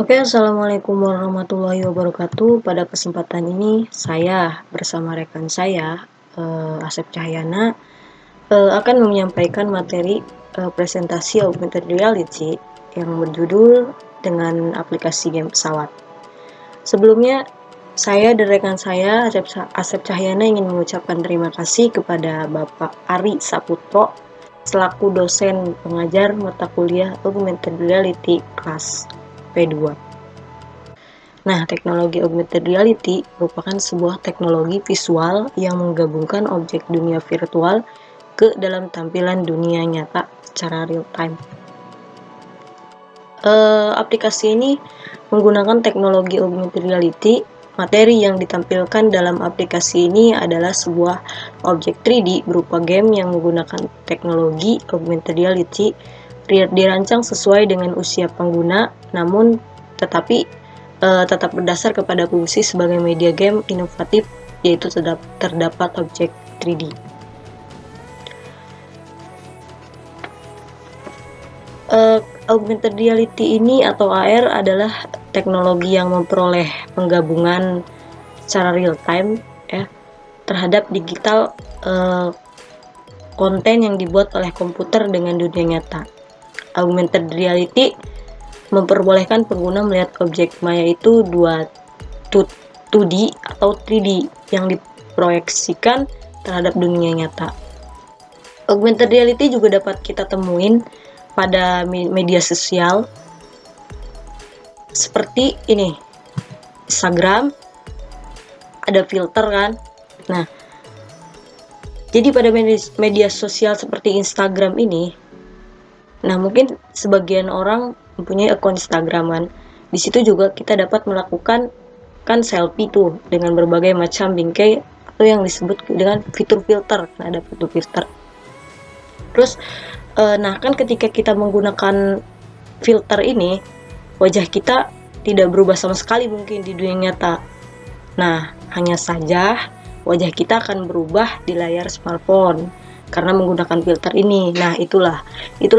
Oke, assalamualaikum warahmatullahi wabarakatuh. Pada kesempatan ini, saya bersama rekan saya, Asep Cahyana, akan menyampaikan materi presentasi augmented reality yang berjudul dengan aplikasi game pesawat. Sebelumnya, saya dan rekan saya, Asep Cahyana, ingin mengucapkan terima kasih kepada Bapak Ari Saputro selaku dosen pengajar mata kuliah augmented reality kelas P2. Nah, teknologi augmented reality merupakan sebuah teknologi visual yang menggabungkan objek dunia virtual ke dalam tampilan dunia nyata secara real time. Aplikasi ini menggunakan teknologi augmented reality. Materi yang ditampilkan dalam aplikasi ini adalah sebuah objek 3D berupa game yang menggunakan teknologi augmented reality dirancang sesuai dengan usia pengguna, namun tetapi tetap berdasar kepada fungsi sebagai media game inovatif, yaitu terdapat objek 3D. Augmented reality ini atau AR adalah teknologi yang memperoleh penggabungan secara real time ya terhadap digital konten yang dibuat oleh komputer dengan dunia nyata. Augmented reality memperbolehkan pengguna melihat objek maya itu 2D atau 3D yang diproyeksikan terhadap dunia nyata. Augmented reality juga dapat kita temuin pada media sosial seperti ini, Instagram, ada filter kan. Nah, jadi pada media sosial seperti Instagram ini, nah mungkin sebagian orang mempunyai akun Instagraman. Di situ juga kita dapat melakukan kan selfie tuh dengan berbagai macam bingkai atau yang disebut dengan fitur filter. Nah, ada fitur filter. Terus nah kan ketika kita menggunakan filter ini, wajah kita tidak berubah sama sekali mungkin di dunia nyata. Nah, hanya saja wajah kita akan berubah di layar smartphone karena menggunakan filter ini. Nah, itulah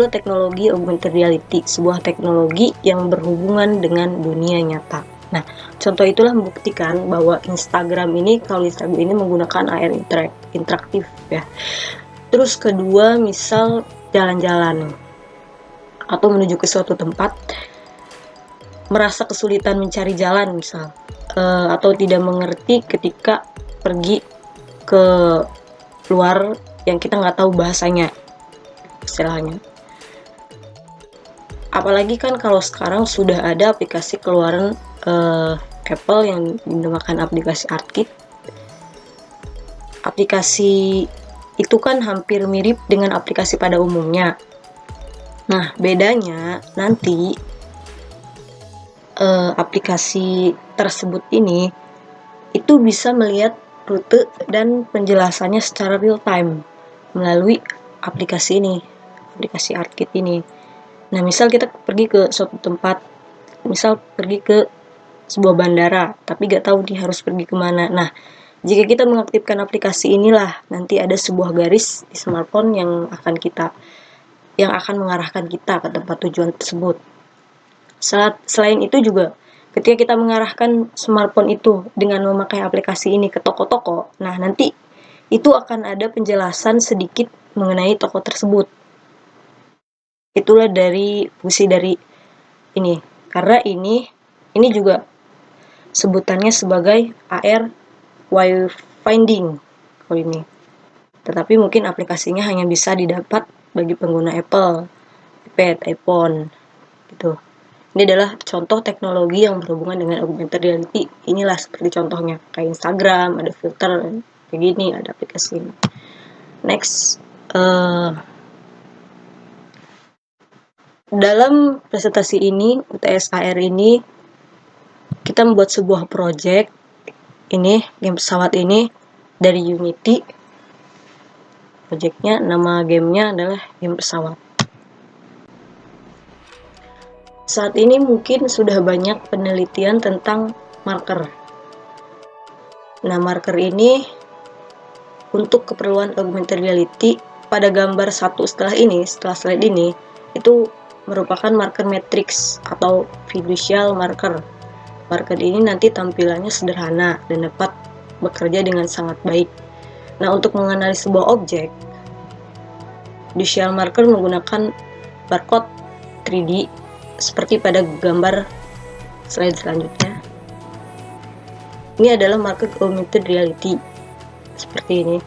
teknologi augmented reality, sebuah teknologi yang berhubungan dengan dunia nyata. Nah, contoh itulah membuktikan bahwa Instagram ini menggunakan AR interaktif ya. Terus kedua, misal jalan-jalan atau menuju ke suatu tempat, merasa kesulitan mencari jalan misal, atau tidak mengerti ketika pergi ke luar yang kita nggak tahu bahasanya istilahnya. Apalagi kan kalau sekarang sudah ada aplikasi keluaran Apple yang dinamakan aplikasi ArtKit. Aplikasi itu kan hampir mirip dengan aplikasi pada umumnya. Nah, bedanya nanti aplikasi tersebut ini itu bisa melihat rute dan penjelasannya secara real time melalui aplikasi ini, aplikasi ArtKit ini. Nah, misal kita pergi ke suatu tempat, misal pergi ke sebuah bandara, tapi gak tahu nih harus pergi kemana. Nah, jika kita mengaktifkan aplikasi inilah, nanti ada sebuah garis di smartphone yang akan mengarahkan kita ke tempat tujuan tersebut. Selain itu juga, ketika kita mengarahkan smartphone itu dengan memakai aplikasi ini ke toko-toko, nah nanti itu akan ada penjelasan sedikit mengenai toko tersebut. Itulah dari fungsi dari ini. Karena ini juga sebutannya sebagai AR wayfinding kalau ini. Tetapi mungkin aplikasinya hanya bisa didapat bagi pengguna Apple, iPad, iPhone gitu. Ini adalah contoh teknologi yang berhubungan dengan augmented reality. Inilah seperti contohnya, kayak Instagram, ada filter, kayak gini, ada aplikasi ini. Next, dalam presentasi ini, UTS AR ini, kita membuat sebuah project, ini, game pesawat ini, dari Unity. Projectnya, nama gamenya adalah game pesawat. Saat ini mungkin sudah banyak penelitian tentang marker. Nah, marker ini untuk keperluan augmented reality pada gambar satu setelah slide ini, itu merupakan marker matrix atau fiducial marker. Marker ini nanti tampilannya sederhana dan dapat bekerja dengan sangat baik. Nah, untuk mengenali sebuah objek, fiducial marker menggunakan barcode 3D seperti pada gambar slide selanjutnya. Ini adalah marker augmented reality seperti ini.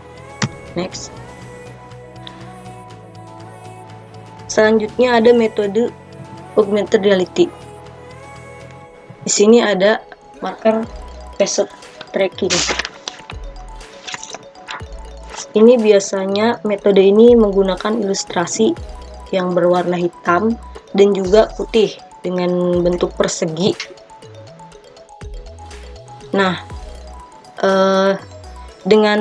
Next. Selanjutnya ada metode augmented reality. Di sini ada marker face tracking. Ini biasanya metode ini menggunakan ilustrasi yang berwarna hitam dan juga putih dengan bentuk persegi. Nah, dengan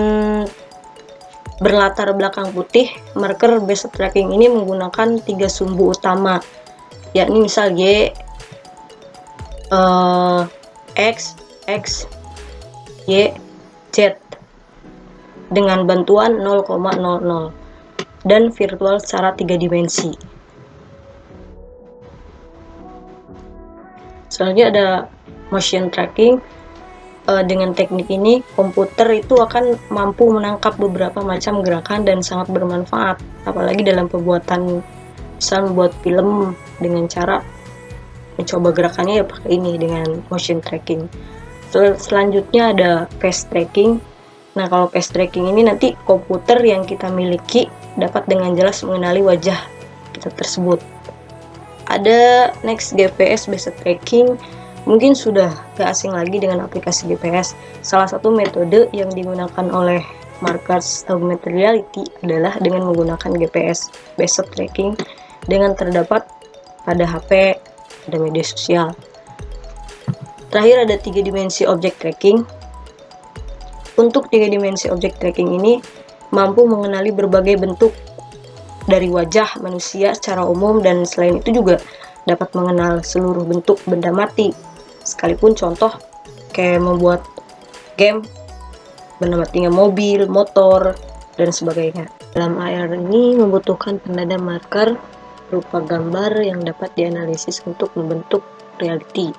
berlatar belakang putih, marker base tracking ini menggunakan 3 sumbu utama, yakni misal Y, X, Y, Z dengan bantuan 0,00 dan virtual secara 3 dimensi. Selanjutnya ada motion tracking. Dengan teknik ini, komputer itu akan mampu menangkap beberapa macam gerakan dan sangat bermanfaat, apalagi dalam pembuatan, misal membuat film dengan cara mencoba gerakannya ya pakai ini dengan motion tracking. Selanjutnya ada face tracking. Nah, kalau face tracking ini nanti komputer yang kita miliki dapat dengan jelas mengenali wajah kita tersebut. Ada next GPS based tracking. Mungkin sudah gak asing lagi dengan aplikasi GPS. Salah satu metode yang digunakan oleh markers augmented reality adalah dengan menggunakan GPS based tracking dengan terdapat pada HP, pada media sosial. Terakhir ada 3 dimensi object tracking. Untuk 3 dimensi object tracking ini mampu mengenali berbagai bentuk dari wajah manusia secara umum, dan selain itu juga dapat mengenal seluruh bentuk benda mati. Sekalipun contoh kayak membuat game, benda matinya mobil, motor, dan sebagainya. Dalam AR ini membutuhkan penanda marker berupa gambar yang dapat dianalisis untuk membentuk reality.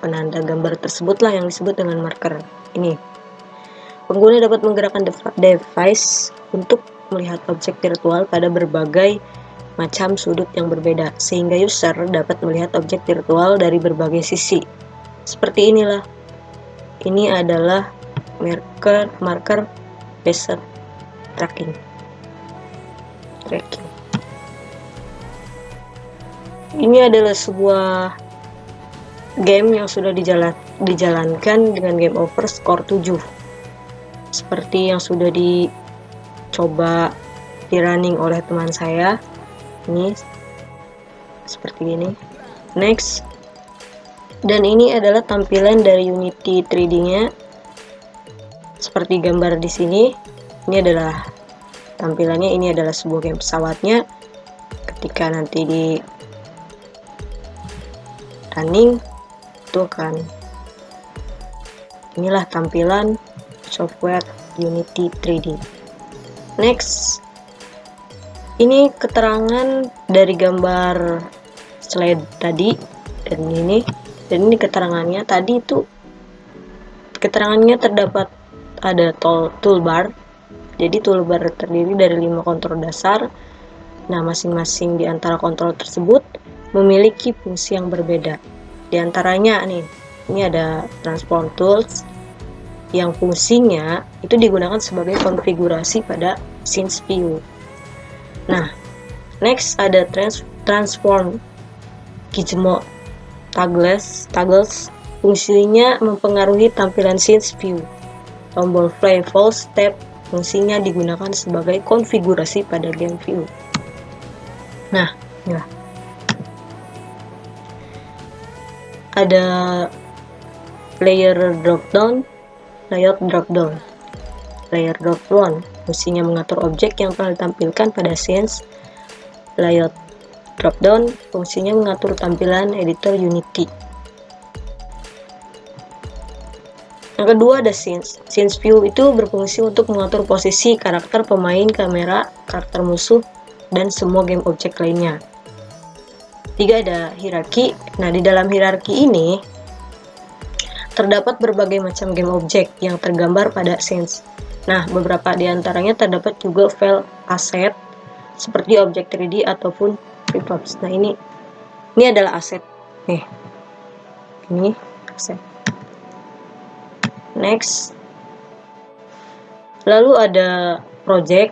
Penanda gambar tersebutlah yang disebut dengan marker ini. Pengguna dapat menggerakkan device untuk melihat objek virtual pada berbagai macam sudut yang berbeda, sehingga user dapat melihat objek virtual dari berbagai sisi. Seperti inilah. Ini adalah marker based tracking. Ini adalah sebuah game yang sudah dijalankan dengan game over skor 7. Seperti yang sudah dicoba di running oleh teman saya. Ini seperti ini. Next. Dan ini adalah tampilan dari Unity 3D-nya. Seperti gambar di sini. Ini adalah tampilannya. Ini adalah sebuah game pesawatnya. Ketika nanti di running, itu akan, inilah tampilan software Unity 3D. Next. Ini keterangan dari gambar slide tadi, dan ini keterangannya. Tadi itu keterangannya terdapat ada toolbar. Jadi toolbar terdiri dari 5 kontrol dasar. Nah, masing-masing di antara kontrol tersebut memiliki fungsi yang berbeda. Di antaranya nih, ini ada transform tools yang fungsinya itu digunakan sebagai konfigurasi pada scenes view. Nah, next ada transform gizmo toggles, fungsinya mempengaruhi tampilan scenes view. Tombol play full step fungsinya digunakan sebagai konfigurasi pada game view. Nah, inilah. Ada layer drop down, layout drop down. Layer drop down fungsinya mengatur objek yang telah ditampilkan pada scenes. Layout drop down fungsinya mengatur tampilan editor Unity. Yang kedua ada scenes. Scenes view itu berfungsi untuk mengatur posisi karakter pemain, kamera, karakter musuh, dan semua game objek lainnya. Tiga, ada hierarki. Nah, di dalam hierarki ini terdapat berbagai macam game objek yang tergambar pada scenes. Nah, beberapa di antaranya terdapat juga file aset seperti objek 3D ataupun prefabs. Nah, ini adalah aset. Nih. Ini aset. Next. Lalu ada project.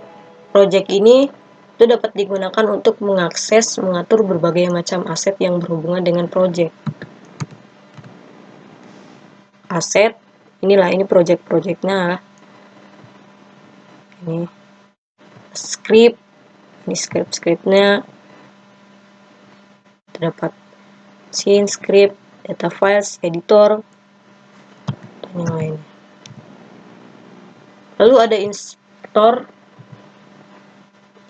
Project ini itu dapat digunakan untuk mengakses, mengatur berbagai macam aset yang berhubungan dengan project. Aset, inilah, ini project-projectnya. Ini script, ini script-scriptnya. Terdapat scene, script, data files, editor, dan yang lain. Lalu ada inspector.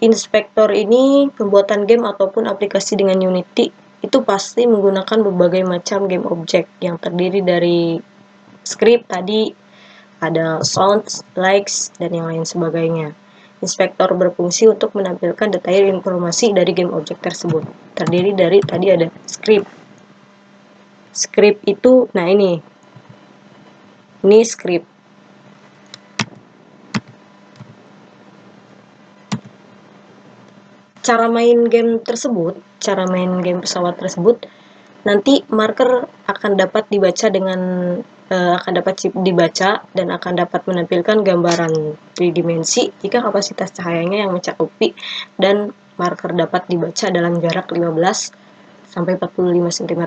Inspektor ini pembuatan game ataupun aplikasi dengan Unity itu pasti menggunakan berbagai macam game objek yang terdiri dari script tadi, ada sounds, likes, dan yang lain sebagainya. Inspektor berfungsi untuk menampilkan detail informasi dari game objek tersebut. Terdiri dari tadi ada script. Script itu, nah ini script. Cara main game pesawat tersebut, nanti marker akan dapat dibaca dan akan dapat menampilkan gambaran tridimensi jika kapasitas cahayanya yang mencakupi dan marker dapat dibaca dalam jarak 15 sampai 45 cm.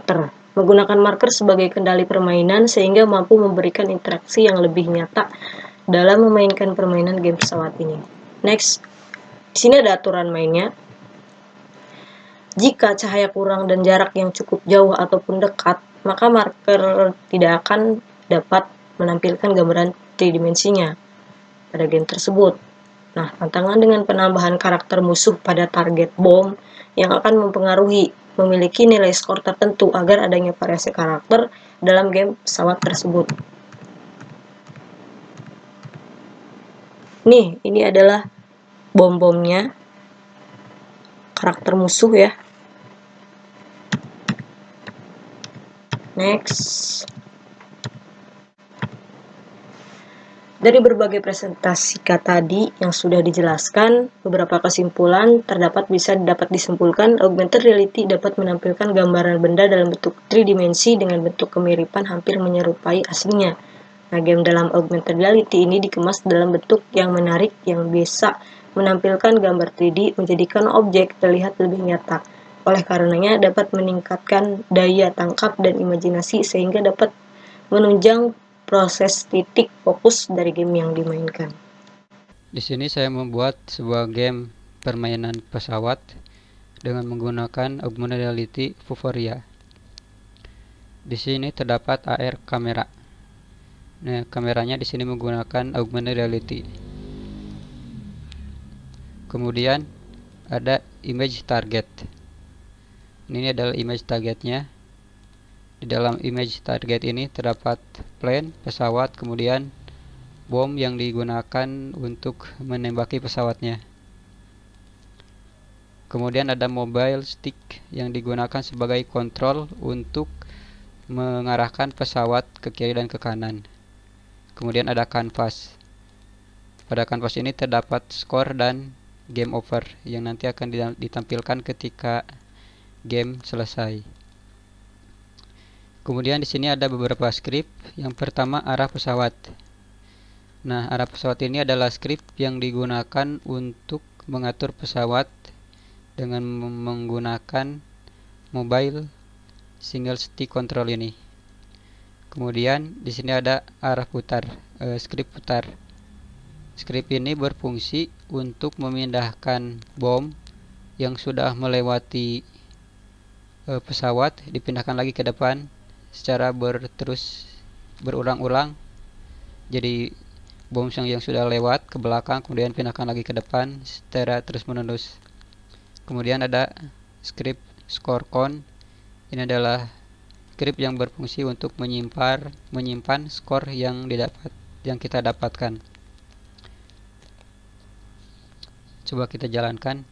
Menggunakan marker sebagai kendali permainan sehingga mampu memberikan interaksi yang lebih nyata dalam memainkan permainan game pesawat ini. Next, di sini ada aturan mainnya. Jika cahaya kurang dan jarak yang cukup jauh ataupun dekat, maka marker tidak akan dapat menampilkan gambaran tridimensinya pada game tersebut. Nah, tantangan dengan penambahan karakter musuh pada target bom yang akan memiliki nilai skor tertentu agar adanya variasi karakter dalam game pesawat tersebut. Nih, ini adalah bom-bomnya, karakter musuh ya. Next. Dari berbagai presentasi tadi yang sudah dijelaskan, beberapa kesimpulan dapat disimpulkan augmented reality dapat menampilkan gambaran benda dalam bentuk tridimensi dengan bentuk kemiripan hampir menyerupai aslinya. Nah, game dalam augmented reality ini dikemas dalam bentuk yang menarik yang bisa menampilkan gambar 3D menjadikan objek terlihat lebih nyata. Oleh karenanya dapat meningkatkan daya tangkap dan imajinasi sehingga dapat menunjang proses titik fokus dari game yang dimainkan. Di sini saya membuat sebuah game permainan pesawat dengan menggunakan augmented reality Vuforia. Di sini terdapat AR kamera. Nah, kameranya di sini menggunakan augmented reality. Kemudian ada image target. Ini adalah image targetnya. Di dalam image target ini terdapat plane, pesawat, kemudian bom yang digunakan untuk menembaki pesawatnya. Kemudian ada mobile stick yang digunakan sebagai kontrol untuk mengarahkan pesawat ke kiri dan ke kanan. Kemudian ada kanvas. Pada kanvas ini terdapat skor dan game over yang nanti akan ditampilkan ketika game selesai. Kemudian di sini ada beberapa script. Yang pertama, arah pesawat. Nah, arah pesawat ini adalah script yang digunakan untuk mengatur pesawat dengan menggunakan mobile single stick control ini. Kemudian di sini ada arah putar, script putar. Script ini berfungsi untuk memindahkan bom yang sudah melewati pesawat, dipindahkan lagi ke depan secara berulang-ulang. Jadi bom yang sudah lewat ke belakang kemudian pindahkan lagi ke depan secara terus-menerus. Kemudian ada script score count. Ini adalah script yang berfungsi untuk menyimpan skor yang kita dapatkan. Coba kita jalankan.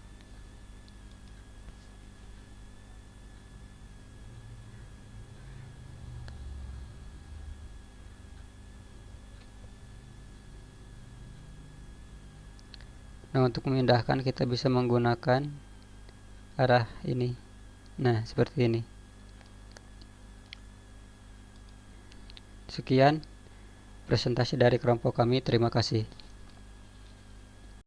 Nah, untuk memindahkan kita bisa menggunakan arah ini. Nah, seperti ini. Sekian presentasi dari kelompok kami. Terima kasih.